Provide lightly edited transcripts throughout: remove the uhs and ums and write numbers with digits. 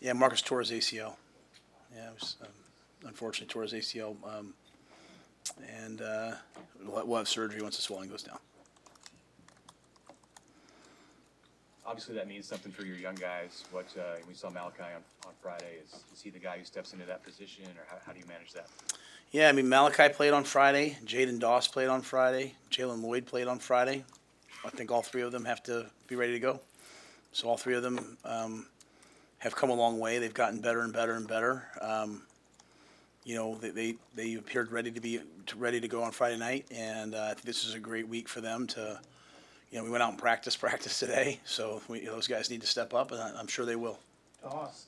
Yeah, Marcus tore his ACL. Yeah, it was, unfortunately tore his ACL, and we'll have surgery once the swelling goes down. Obviously, that means something for your young guys. What we saw Malachi on Friday. Is he the guy who steps into that position, or how do you manage that? Yeah, I mean, Malachi played on Friday. Jaden Doss played on Friday. Jalen Lloyd played on Friday. I think all three of them have to be ready to go. So all three of them have come a long way. They've gotten better and better and better. They appeared ready to go on Friday night, and I think this is a great week for them to. We went out and practice today, so those guys need to step up, and I'm sure they will. Doss,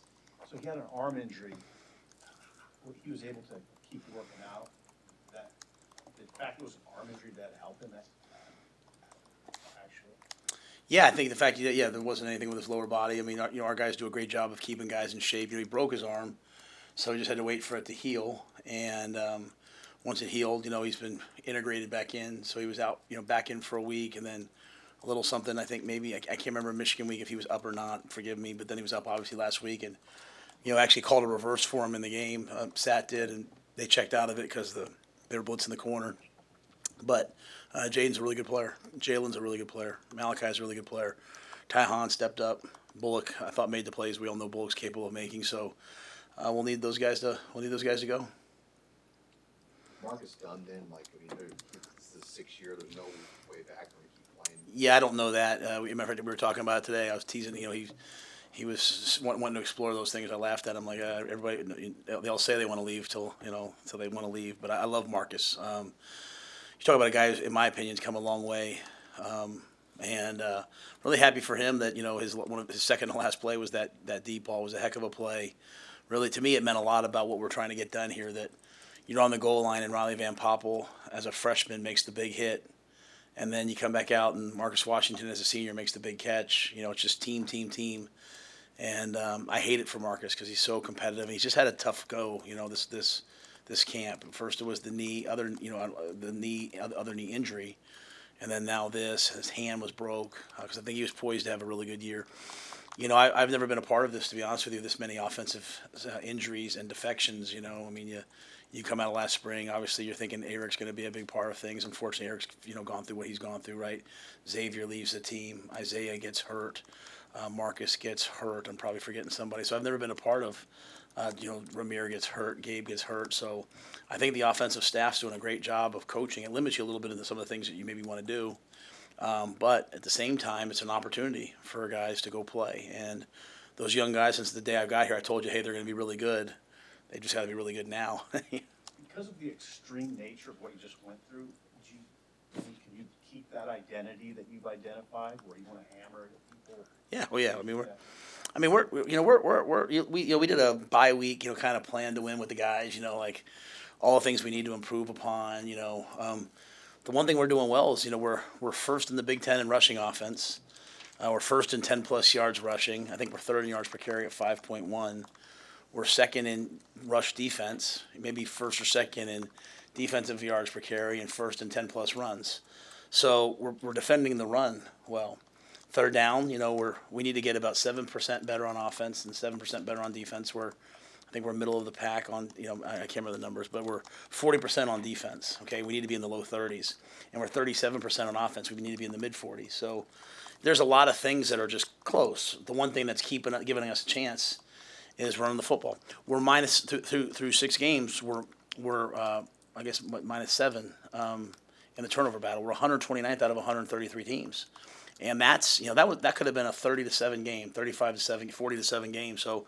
so he had an arm injury. He was able to keep working out. That the fact it was an arm injury that helped him. Actually. Yeah, I think the fact that there wasn't anything with his lower body. I mean, our guys do a great job of keeping guys in shape. He broke his arm, so he just had to wait for it to heal. And once it healed, he's been integrated back in. So he was out, back in for a week, and then a little something. I think maybe I can't remember Michigan week if he was up or not. Forgive me, but then he was up obviously last week, and actually called a reverse for him in the game. Sat did, and they checked out of it because they were blitzing the corner. But Jaden's a really good player. Jalen's a really good player. Malachi's a really good player. Ty Hahn stepped up. Bullock, I thought, made the plays we all know Bullock's capable of making. So we'll need those guys to go. Marcus Dunn, then, this is the 6th year. There's no way back when he keep playing. Yeah, I don't know that. We were talking about it today. I was teasing. He was wanting to explore those things. I laughed at him like everybody. They all say they want to leave till they want to leave. But I love Marcus. You talk about a guy who, in my opinion, has come a long way, and really happy for him that his second to last play was that deep ball was a heck of a play. Really, to me, it meant a lot about what we're trying to get done here. That you're on the goal line and Riley Van Poppel, as a freshman, makes the big hit. And then you come back out and Marcus Washington, as a senior, makes the big catch. It's just team. And I hate it for Marcus because he's so competitive. He's just had a tough go, this camp. First it was the knee, other knee injury. And then now his hand was broke because I think he was poised to have a really good year. I've never been a part of this, to be honest with you, this many offensive injuries and defections. You come out of last spring, obviously you're thinking Eric's going to be a big part of things. Unfortunately, Eric's gone through what he's gone through, right? Xavier leaves the team. Isaiah gets hurt. Marcus gets hurt. I'm probably forgetting somebody. So I've never been a part of, Ramir gets hurt. Gabe gets hurt. So I think the offensive staff's doing a great job of coaching. It limits you a little bit into some of the things that you maybe want to do. But at the same time, it's an opportunity for guys to go play. And those young guys, since the day I got here, I told you, hey, they're going to be really good. They just got to be really good now. Because of the extreme nature of what you just went through, can you keep that identity that you've identified, where you want to hammer people? Yeah. Well, yeah. We did a bye week, kind of plan to win with the guys, like all the things we need to improve upon. The one thing we're doing well is, we're first in the Big Ten in rushing offense. We're first in 10-plus yards rushing. I think we're third in yards per carry at 5.1. We're second in rush defense, maybe first or second in defensive yards per carry, and first in 10-plus runs. So we're defending the run well. Third down, we need to get about 7% better on offense and 7% better on defense. I think we're middle of the pack on, I can't remember the numbers, but we're 40% on defense. Okay, we need to be in the low 30s, and we're 37% on offense. We need to be in the mid 40s. So there's a lot of things that are just close. The one thing that's giving us a chance is running the football. We're minus through 6 games. We're I guess -7 in the turnover battle. We're 129th out of 133 teams, and that's that could have been a 30-7 game, 35-7, 40-7 game. So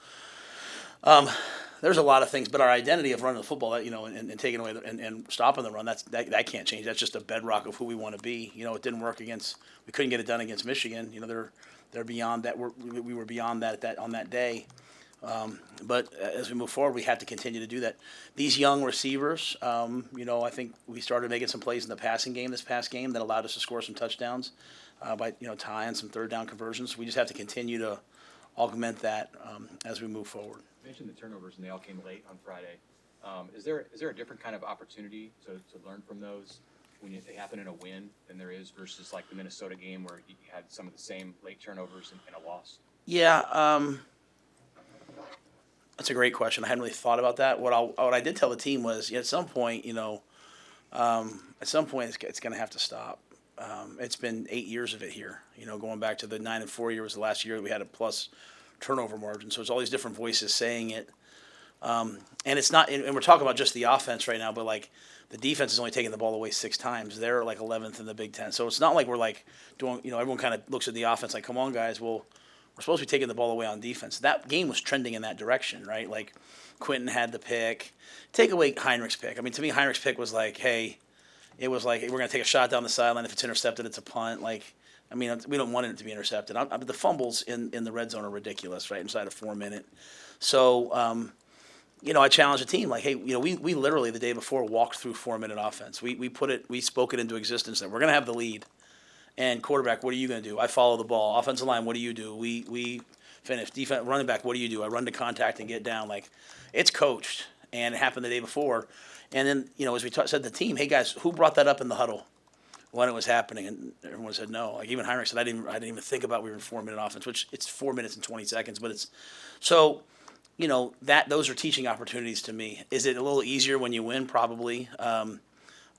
there's a lot of things, but our identity of running the football, and taking away and stopping the run, that can't change. That's just a bedrock of who we want to be. It didn't work we couldn't get it done against Michigan. They're beyond that. We were beyond that on that day. But as we move forward, we have to continue to do that. These young receivers, I think we started making some plays in the passing game this past game that allowed us to score some touchdowns by tying some third down conversions. We just have to continue to augment that as we move forward. You mentioned the turnovers, and they all came late on Friday. Is there a different kind of opportunity to learn from those when they happen in a win than there is versus like the Minnesota game where you had some of the same late turnovers and a loss? Yeah. That's a great question. I hadn't really thought about that. What I did tell the team was, at some point, it's going to have to stop. It's been 8 years of it here. Going back to the 9-4 year was the last year that we had a plus turnover margin. So it's all these different voices saying it. And it's not, and we're talking about just the offense right now, but like the defense is only taking the ball away 6 times. They're like 11th in the Big Ten. So it's not like we're like doing, everyone kind of looks at the offense like, come on, guys, well, we're supposed to be taking the ball away on defense. That game was trending in that direction, right? Like Quentin had the pick. Take away Heinrich's pick. I mean, to me, Heinrich's pick was like, hey, it was like, we're going to take a shot down the sideline. If it's intercepted, it's a punt. Like, I mean, we don't want it to be intercepted. The fumbles in the red zone are ridiculous, right, inside a 4-minute. So, I challenged the team like, hey, we literally the day before walked through 4-minute offense. We spoke it into existence that we're going to have the lead. And quarterback, what are you going to do? I follow the ball. Offensive line, what do you do? We finish. Defense, running back, what do you do? I run to contact and get down. Like, it's coached, and it happened the day before. And then, as we said to the team, hey guys, who brought that up in the huddle when it was happening? And everyone said no. Like even Heinrich said, I didn't even think about we were in 4-minute offense, which it's 4 minutes and 20 seconds, but it's so. Those are teaching opportunities to me. Is it a little easier when you win? Probably.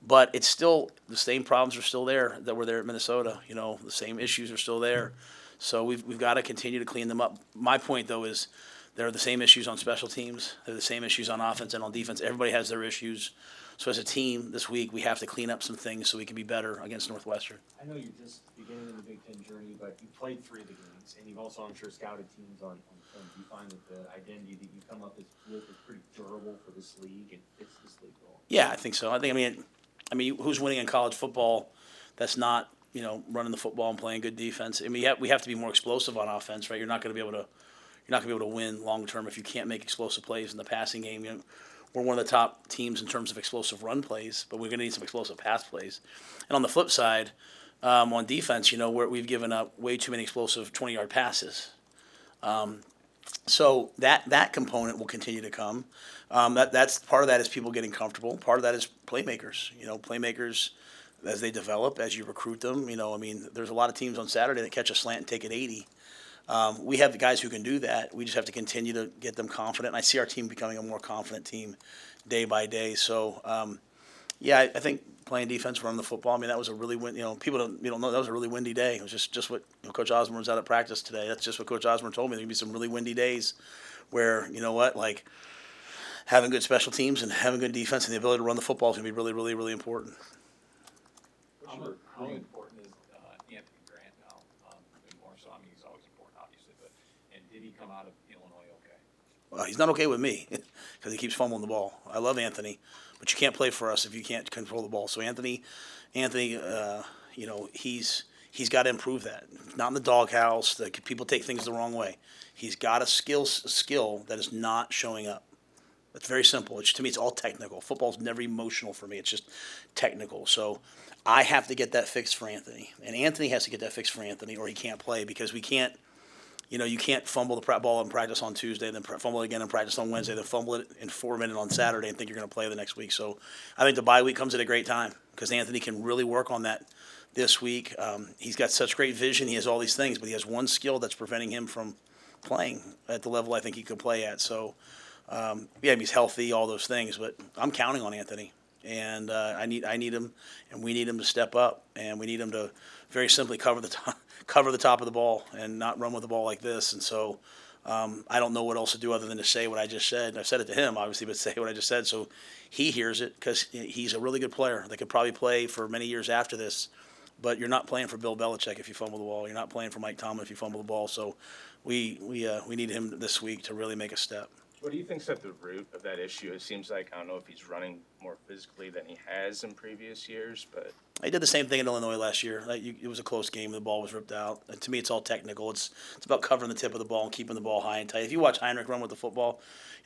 But it's still the same problems are still there that were there at Minnesota. The same issues are still there. So we've got to continue to clean them up. My point, though, is there are the same issues on special teams. They're the same issues on offense and on defense. Everybody has their issues. So as a team this week, we have to clean up some things so we can be better against Northwestern. I know you're just beginning in the Big Ten journey, but you played 3 of the games, and you've also, I'm sure, scouted teams on film. Do you find that the identity that you come up with is pretty durable for this league and fits this league goal? Yeah, I think so. I mean, who's winning in college football that's not, running the football and playing good defense? I mean, we have to be more explosive on offense, right? You're not going to be able to win long term if you can't make explosive plays in the passing game. We're one of the top teams in terms of explosive run plays, but we're going to need some explosive pass plays. And on the flip side, on defense, we've given up way too many explosive 20-yard passes. So that component will continue to come. That's part of that is people getting comfortable. Part of that is playmakers. Playmakers as they develop, as you recruit them. There's a lot of teams on Saturday that catch a slant and take it 80. We have the guys who can do that. We just have to continue to get them confident. And I see our team becoming a more confident team day by day. So, I think playing defense, running the football. I mean, that was a really people don't know that was a really windy day. It was just what Coach Osborne was out at practice today. That's just what Coach Osborne told me. There'd be some really windy days where like having good special teams and having good defense and the ability to run the football is going to be really, really, really important. How important is Anthony Grant now? More so, he's always important, obviously, and did he come out of Illinois okay? Well, he's not okay with me because he keeps fumbling the ball. I love Anthony, but you can't play for us if you can't control the ball. So Anthony, he's got to improve that. Not in the doghouse. People take things the wrong way. He's got a skill that is not showing up. It's very simple. To me, it's all technical. Football's never emotional for me. It's just technical. So I have to get that fixed for Anthony, and Anthony has to get that fixed for Anthony, or he can't play because we can't. You can't fumble the ball in practice on Tuesday, then fumble it again in practice on Wednesday, then fumble it in 4 minutes on Saturday and think you're going to play the next week. So I think the bye week comes at a great time because Anthony can really work on that this week. He's got such great vision. He has all these things, but he has one skill that's preventing him from playing at the level I think he could play at. So, he's healthy, all those things, but I'm counting on Anthony. And I need him, and we need him to step up, and we need him to very simply cover the top of the ball and not run with the ball like this. And so I don't know what else to do other than to say what I just said. I've said it to him, obviously, but say what I just said so he hears it because he's a really good player that could probably play for many years after this. But you're not playing for Bill Belichick if you fumble the ball. You're not playing for Mike Tomlin if you fumble the ball. So we need him this week to really make a step. What do you think's at the root of that issue? It seems like, I don't know if he's running more physically than he has in previous years, but He did the same thing in Illinois last year. It was a close game. The ball was ripped out. And to me, it's all technical. It's about covering the tip of the ball and keeping the ball high and tight. If you watch Heinrich run with the football,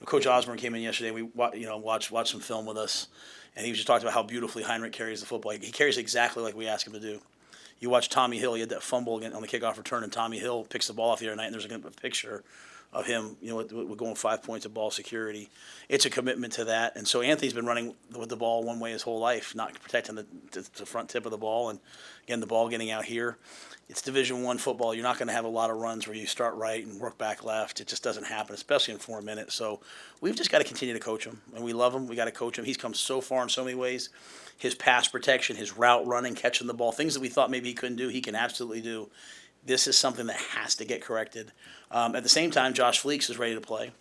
Coach Osborne came in yesterday. We watched some film with us, and he was just talking about how beautifully Heinrich carries the football. He carries exactly like we ask him to do. You watch Tommy Hill. He had that fumble again on the kickoff return, and Tommy Hill picks the ball off the other night, and there's a picture of him, with going 5 points of ball security. It's a commitment to that. And so Anthony's been running with the ball one way his whole life, not protecting the front tip of the ball. And again, the ball getting out here. It's Division I football. You're not going to have a lot of runs where you start right and work back left. It just doesn't happen, especially in 4 minutes. So we've just got to continue to coach him. And we love him. We got to coach him. He's come so far in so many ways. His pass protection, his route running, catching the ball, things that we thought maybe he couldn't do, he can absolutely do. This is something that has to get corrected. At the same time, Josh Fleeks is ready to play.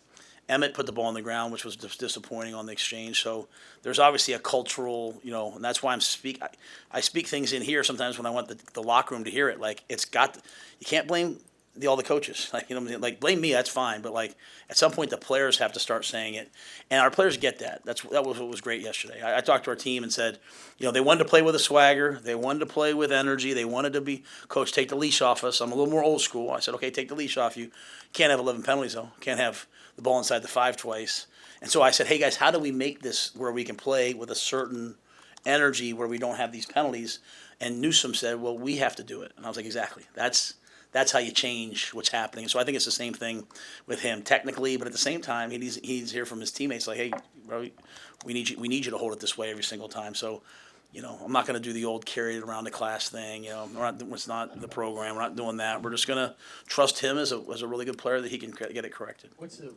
Emmett put the ball on the ground, which was just disappointing on the exchange. So there's obviously a cultural, and that's why I speak things in here sometimes when I want the locker room to hear it. Like you can't blame all the coaches. Like blame me, that's fine. But like at some point the players have to start saying it, and our players get that. That was what was great yesterday. I talked to our team and said, they wanted to play with a swagger, they wanted to play with energy, they wanted to be, coach, take the leash off us. I'm a little more old school. I said, okay, take the leash off you. Can't have 11 penalties though. Can't have the ball inside the 5 twice. And so I said, hey guys, how do we make this where we can play with a certain energy where we don't have these penalties? And Newsom said, well, we have to do it. And I was like, exactly. That's how you change what's happening. So I think it's the same thing with him technically, but at the same time, he's here from his teammates like, hey, bro, we need you to hold it this way every single time. So, I'm not going to do the old carry it around the class thing. It's not the program. We're not doing that. We're just going to trust him as a really good player that he can get it corrected. What's the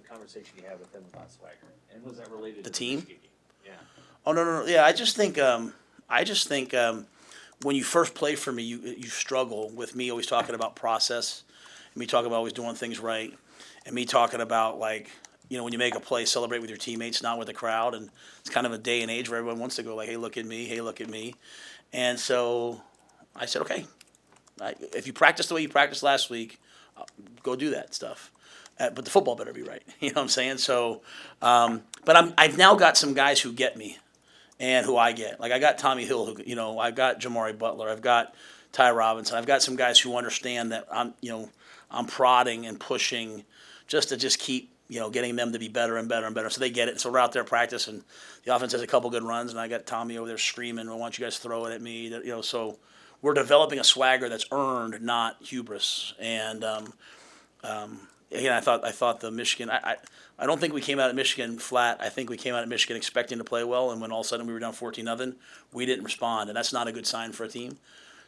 conversation you had with them about swagger? And was that related The to team? Michigan game? Yeah. Oh no. Yeah, I just think when you first play for me, you struggle with me always talking about process, and me talking about always doing things right, and me talking about like, when you make a play, celebrate with your teammates, not with the crowd. And it's kind of a day and age where everyone wants to go like, hey, look at me, hey, look at me. And so I said, okay, if you practice the way you practiced last week, go do that stuff. But the football better be right. You know what I'm saying? So, but I've now got some guys who get me and who I get. Like I got Tommy Hill, who, I've got Jamari Butler, I've got Ty Robinson, I've got some guys who understand that I'm prodding and pushing just to keep, getting them to be better and better and better. So they get it. So we're out there practicing. The offense has a couple good runs, and I got Tommy over there screaming, "Why don't you guys throw it at me?" So we're developing a swagger that's earned, not hubris. And again, I thought the Michigan. I don't think we came out at Michigan flat. I think we came out at Michigan expecting to play well, and when all of a sudden we were down 14-0, we didn't respond, and that's not a good sign for a team.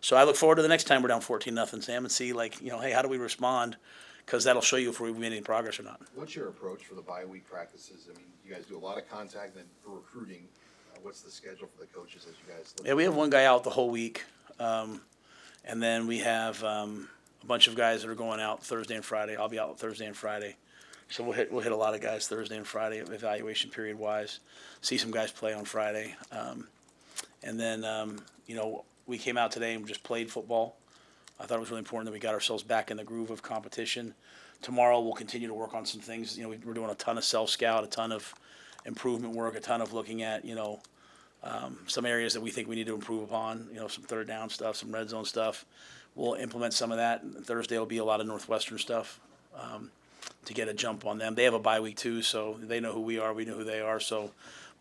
So I look forward to the next time we're down 14-0, Sam, and see hey, how do we respond? Because that'll show you if we've made any progress or not. What's your approach for the bye week practices? I mean, you guys do a lot of contact, and for recruiting, what's the schedule for the coaches as you guys look? Yeah, we have one guy out the whole week, and then we have a bunch of guys that are going out Thursday and Friday. I'll be out Thursday and Friday, so we'll hit a lot of guys Thursday and Friday evaluation period wise. See some guys play on Friday, and then we came out today and just played football. I thought it was really important that we got ourselves back in the groove of competition. Tomorrow we'll continue to work on some things. We're doing a ton of self-scout, a ton of improvement work, a ton of looking at, some areas that we think we need to improve upon, some third down stuff, some red zone stuff. We'll implement some of that. Thursday will be a lot of Northwestern stuff to get a jump on them. They have a bye week too, so they know who we are, we know who they are. So,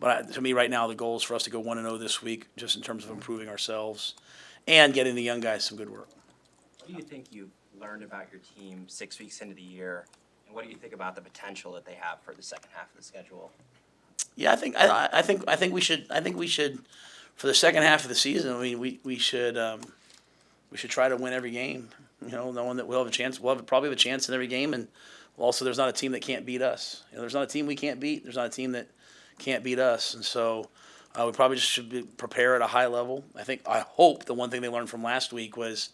but to me right now, the goal is for us to go 1-0 this week, just in terms of improving ourselves and getting the young guys some good work. What do you think you learned about your team 6 weeks into the year, and what do you think about the potential that they have for the second half of the schedule? Yeah, I think we should for the second half of the season. I mean, we should try to win every game. Knowing that we'll have a chance. We'll probably have a chance in every game, and also there's not a team that can't beat us. There's not a team we can't beat. There's not a team that can't beat us, and so we probably just should prepare at a high level. I hope the one thing they learned from last week was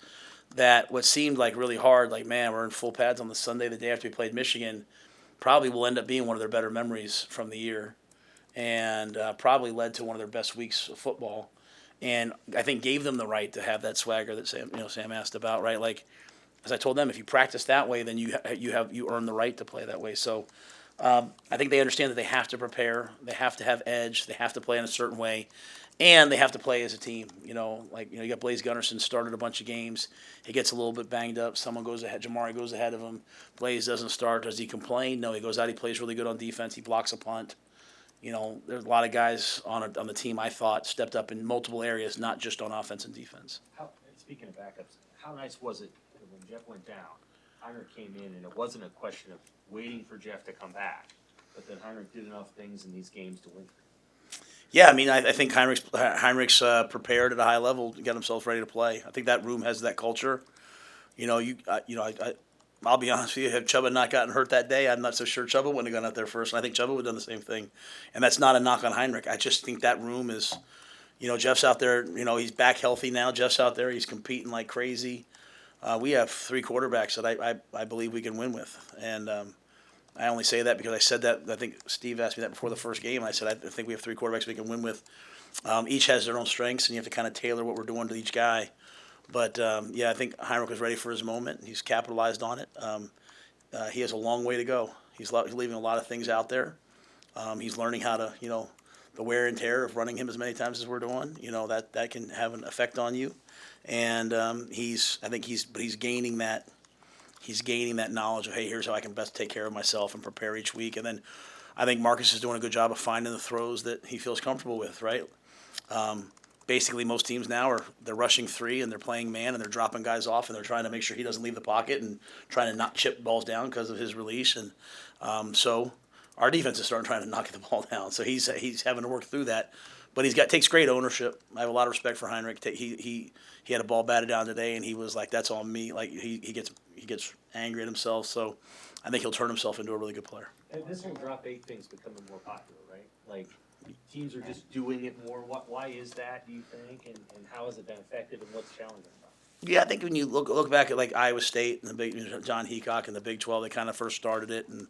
that what seemed like really hard, like, man, we're in full pads on the Sunday, the day after we played Michigan, probably will end up being one of their better memories from the year, and probably led to one of their best weeks of football. And I think gave them the right to have that swagger that Sam asked about, right? Like, as I told them, if you practice that way, then you earn the right to play that way. So I think they understand that they have to prepare, they have to have edge, they have to play in a certain way. And they have to play as a team. You got Blaze Gunnerson started a bunch of games. He gets a little bit banged up. Someone goes ahead. Jamari goes ahead of him. Blaze doesn't start. Does he complain? No, he goes out. He plays really good on defense. He blocks a punt. There's a lot of guys on the team I thought stepped up in multiple areas, not just on offense and defense. Speaking of backups, how nice was it when Jeff went down? Heinrich came in, and it wasn't a question of waiting for Jeff to come back, but that Heinrich did enough things in these games to win. Yeah, I mean, I think Heinrich's prepared at a high level to get himself ready to play. I think that room has that culture. I'll be honest with you. Had Chubba not gotten hurt that day, I'm not so sure Chubba wouldn't have gone out there first. And I think Chubba would have done the same thing. And that's not a knock on Heinrich. I just think that room is, Jeff's out there. He's back healthy now. Jeff's out there. He's competing like crazy. We have 3 quarterbacks that I believe we can win with. And I only say that because I said that. I think Steve asked me that before the first game. I said I think we have 3 quarterbacks we can win with. Each has their own strengths, and you have to kind of tailor what we're doing to each guy. But, I think Heinrich was ready for his moment. He's capitalized on it. He has a long way to go. He's leaving a lot of things out there. He's learning how to, the wear and tear of running him as many times as we're doing, that can have an effect on you. And he's gaining that. He's gaining that knowledge of, hey, here's how I can best take care of myself and prepare each week. And then I think Marcus is doing a good job of finding the throws that he feels comfortable with, right? Basically, most teams now they're rushing 3 and they're playing man and they're dropping guys off and they're trying to make sure he doesn't leave the pocket and trying to not chip balls down because of his release. And so our defense is starting trying to knock the ball down. So he's having to work through that. But takes great ownership. I have a lot of respect for Heinrich. He had a ball batted down today and he was like, "That's on me." Like he gets angry at himself. So I think he'll turn himself into a really good player. And this whole drop 8 thing's becoming more popular, right? Like, teams are just doing it more. Why is that, do you think? And how has it been effective and what's challenging about it? Yeah, I think when you look back at like Iowa State and the big John Heacock and the Big 12, they kind of first started it, and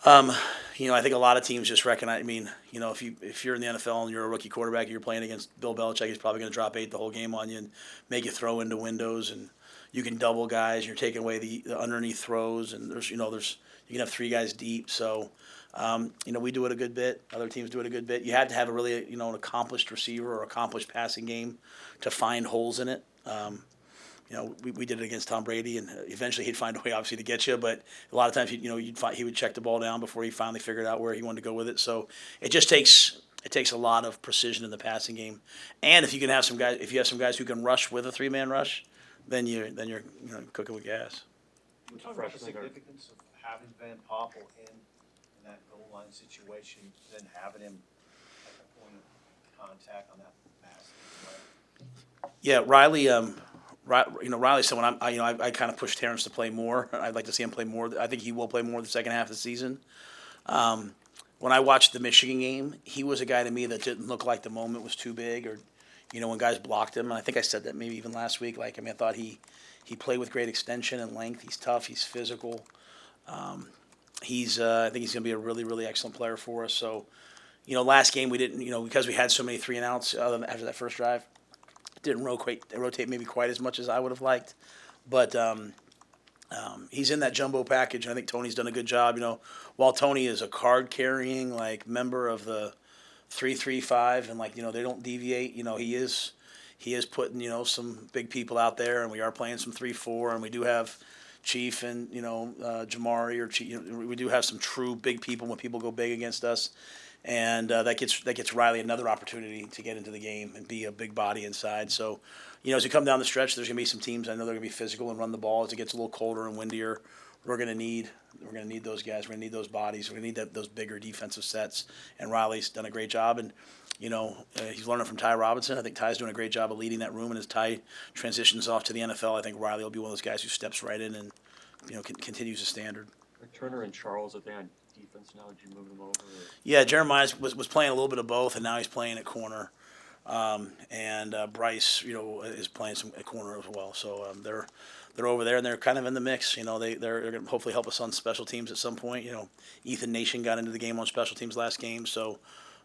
I think a lot of teams just recognize. I mean, if you're in the NFL and you're a rookie quarterback, and you're playing against Bill Belichick, he's probably going to drop 8 the whole game on you and make you throw into windows, and you can double guys. You're taking away the underneath throws, and you can have 3 guys deep. So. We do it a good bit. Other teams do it a good bit. You had to have a really, an accomplished receiver or accomplished passing game to find holes in it. We did it against Tom Brady, and eventually he'd find a way, obviously, to get you. But a lot of times, he would check the ball down before he finally figured out where he wanted to go with it. So it just takes a lot of precision in the passing game. And if you have some guys who can rush with a 3-man rush, then you're cooking with gas. We talk about the significance of having Van Poppel in that goal line situation, then having him at the point of contact on that massive play. Yeah, Riley's someone I kind of pushed Terrence to play more. I'd like to see him play more. I think he will play more the second half of the season. When I watched the Michigan game, he was a guy to me that didn't look like the moment was too big, or when guys blocked him. And I think I said that maybe even last week. I thought he played with great extension and length. He's tough. He's physical. I think he's going to be a really, really excellent player for us. So, last game we didn't, because we had so many 3 and outs after that first drive, didn't rotate maybe quite as much as I would have liked. But he's in that jumbo package, and I think Tony's done a good job. While Tony is a card-carrying member of the 3-3-5, and they don't deviate. He is putting some big people out there, and we are playing some 3-4, and we do have Chief and Jamari or Chief. We do have some true big people when people go big against us, and that gets Riley another opportunity to get into the game and be a big body inside. So, as we come down the stretch, there's gonna be some teams I know they're gonna be physical and run the ball as it gets a little colder and windier. We're gonna need those guys. We're gonna need those bodies. We're gonna need those bigger defensive sets. And Riley's done a great job, and he's learning from Ty Robinson. I think Ty's doing a great job of leading that room, and as Ty transitions off to the NFL, I think Riley will be one of those guys who steps right in and continues the standard. Are Turner and Charles, are they on defense now? Did you move them over? Or? Yeah, Jeremiah was playing a little bit of both, and now he's playing at corner. And Bryce, is playing some at corner as well. So they're over there, and they're kind of in the mix. They're going to hopefully help us on special teams at some point. Ethan Nation got into the game on special teams last game, so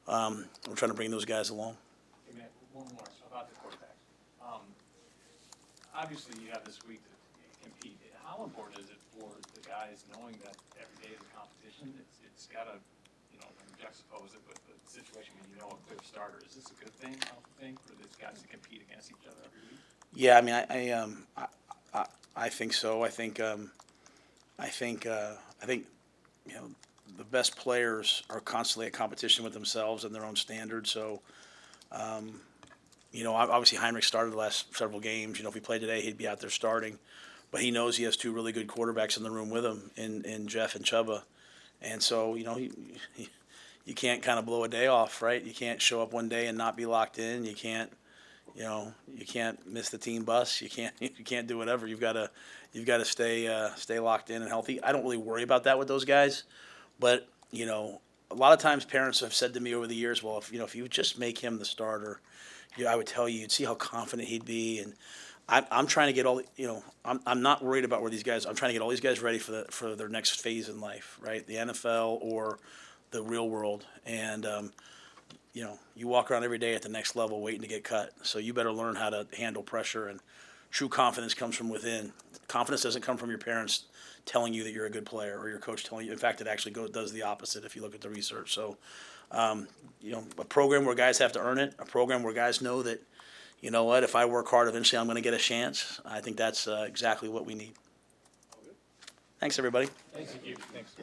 we're trying to bring those guys along. Hey, Matt, one more about the quarterback. Obviously, you have this week to compete. How important is it for the guys knowing that every day is a competition? It's got to, juxtapose it with the situation when a clear starter. Is this a good thing, I think, for these guys to compete against each other every week? Yeah, I mean, I think so. I think the best players are constantly in competition with themselves and their own standards. So, obviously Heinrich started the last several games. If he played today, he'd be out there starting. but he knows he has two really good quarterbacks in the room with him in Jeff and Chuba. And so, you can't kind of blow a day off, right? You can't show up one day and not be locked in. You can't, you can't miss the team bus. You can't do whatever. You've got to stay locked in and healthy. I don't really worry about that with those guys, but a lot of times parents have said to me over the years, well, if you would just make him the starter, I would tell you, you'd see how confident he'd be. And I'm trying to get I'm not worried about where these guys. I'm trying to get all these guys ready for their next phase in life, right? The NFL or the real world. And you walk around every day at the next level waiting to get cut. So you better learn how to handle pressure. And true confidence comes from within. Confidence doesn't come from your parents telling you that you're a good player or your coach telling you. In fact, it actually does the opposite if you look at the research. So, a program where guys have to earn it, a program where guys know that, you know what, if I work hard, eventually I'm going to get a chance. I think that's exactly what we need. Thanks, everybody. Thank you. Thanks.